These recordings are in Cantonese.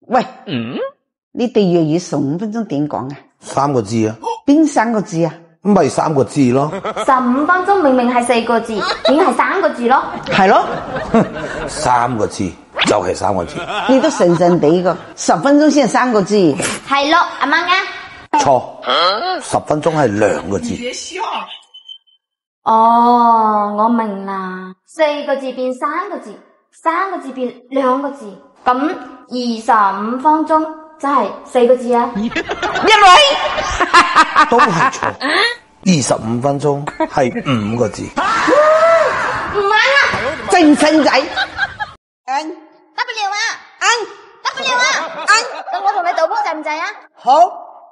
喂，你哋粵語15分鐘點講啊？3個字啊。邊3個字啊？咪3個字咯。15分鐘明明係4個字，點係3個字咯？係咯，3個字就係3個字。你都神神地個，10分鐘先係3個字。係咯，阿媽啊。錯，10分鐘係2個字。哦，我明啦，4個字變3個字，3個字變2個字，咁25分鐘真係4個字啊！一女都係錯，25分鐘係5個字。唔玩啦，正聲仔。W 啊，W 啊，咁我同你賭波制唔制啊？好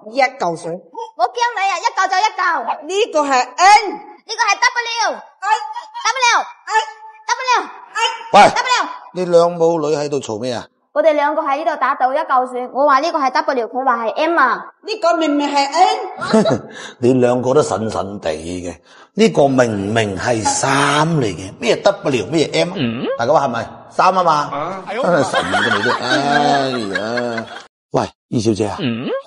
，1嚿水。我驚你啊，一嚿就一嚿。呢個係 N， 呢個係 W。喂，你兩母女喺度嘈咩啊？我哋兩個喺呢度打賭1嚿水，我話呢個係 W， 佢話係 M 啊。呢個明明係 N。你兩個都神神地嘅，呢個明明係3嚟嘅，咩 W 咩 M？大家話係咪3啊嘛？真係神嘅你都，哎呀！喂，二小姐啊，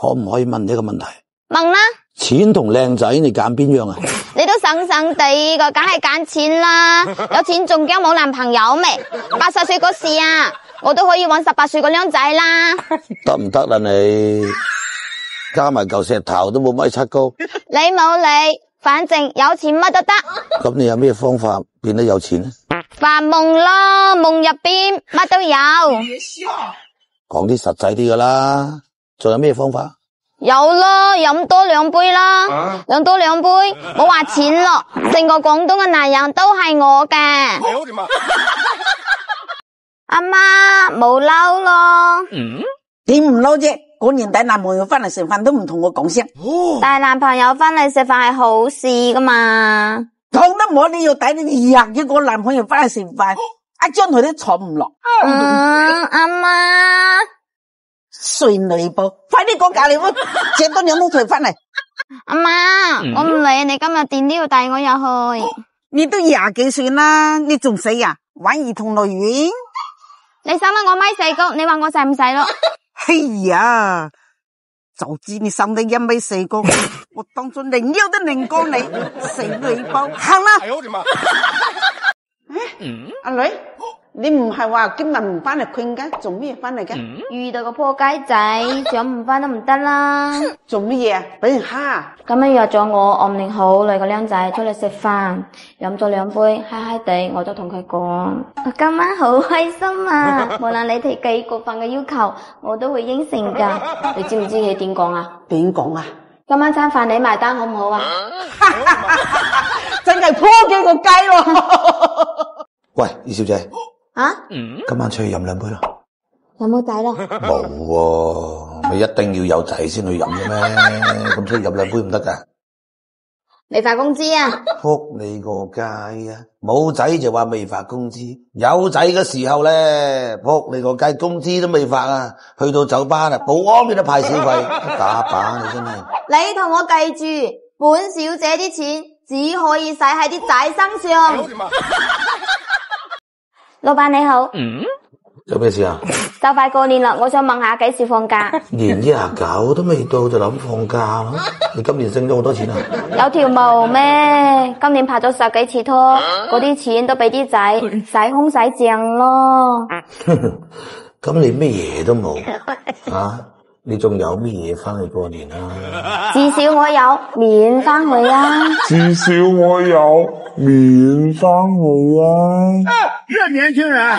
可唔可以問你一個問題？問啦。錢同靚仔，你揀邊樣啊？你都省省地個，梗係揀錢啦。有錢仲驚冇男朋友咩？80歲嗰時啊，我都可以搵18歲個靚仔啦。得唔得啊你？加埋嚿石頭都冇1.7米高。你冇理，反正有錢乜都得。咁你有咩方法變得有錢呢？發夢咯，夢入邊乜都有。講啲實際啲噶啦，仲有咩方法？有咯，飲多2杯啦，飲多2杯，冇話錢咯，成個廣東嘅男人都係我嘅。阿媽冇嬲咯。點唔嬲啫？過年帶男朋友翻嚟食飯都唔同我講聲。帶男朋友翻嚟食飯係好事噶嘛？講得冇，你要帶你20個男朋友翻嚟食飯，一張台都坐唔落。阿媽。衰女寶，快啲講價你喎，借多2桶水翻嚟。阿媽，我唔理你今日點都要帶我入去。你都20幾歲啦，你仲死啊？玩兒童樂園？你生得我1.4米高，你話我細唔細咯？哎呀，就知你生得1.4米高，我當初寧腰都寧過你，死女寶，行啦！阿女，你唔係話今日唔翻嚟困㗎？做咩翻嚟㗎？遇到個破街仔，想唔翻都唔得啦！做乜嘢啊？俾人蝦？咁樣約咗我暗戀好耐個靚仔出嚟食飯，飲咗2杯，嗨嗨地，我就同佢講：我今晚好開心啊！無論你提幾過分嘅要求，我都會應承噶。你知唔知佢點講啊？點講啊？今晚餐飯你埋單好唔好啊？真係破幾個雞咯！喂，二小姐。啊？今晚出去飲2杯咯。有冇仔咯？冇喎，咪一定要有仔先去飲嘅咩？咁出去飲2杯唔得噶？未發工資啊？仆你個街啊！冇仔就話未發工資，有仔嘅時候咧，仆你個街工資都未發啊！去到酒吧啦，保安俾你派小費，打靶你真係。你同我記住，本小姐啲錢只可以使喺啲仔身上。老闆你好，有咩事啊？就快過年啦，我想問下幾時放假？年29都未到就諗放假啦？你今年升咗好多錢啊？有條毛咩？今年拍咗10幾次拖，嗰啲錢都俾啲仔使空使淨咯。咁你咩嘢都冇啊？你仲有咩嘢翻去過年啊？至少我有面翻去啊！至少我有面翻去啊！这年轻人。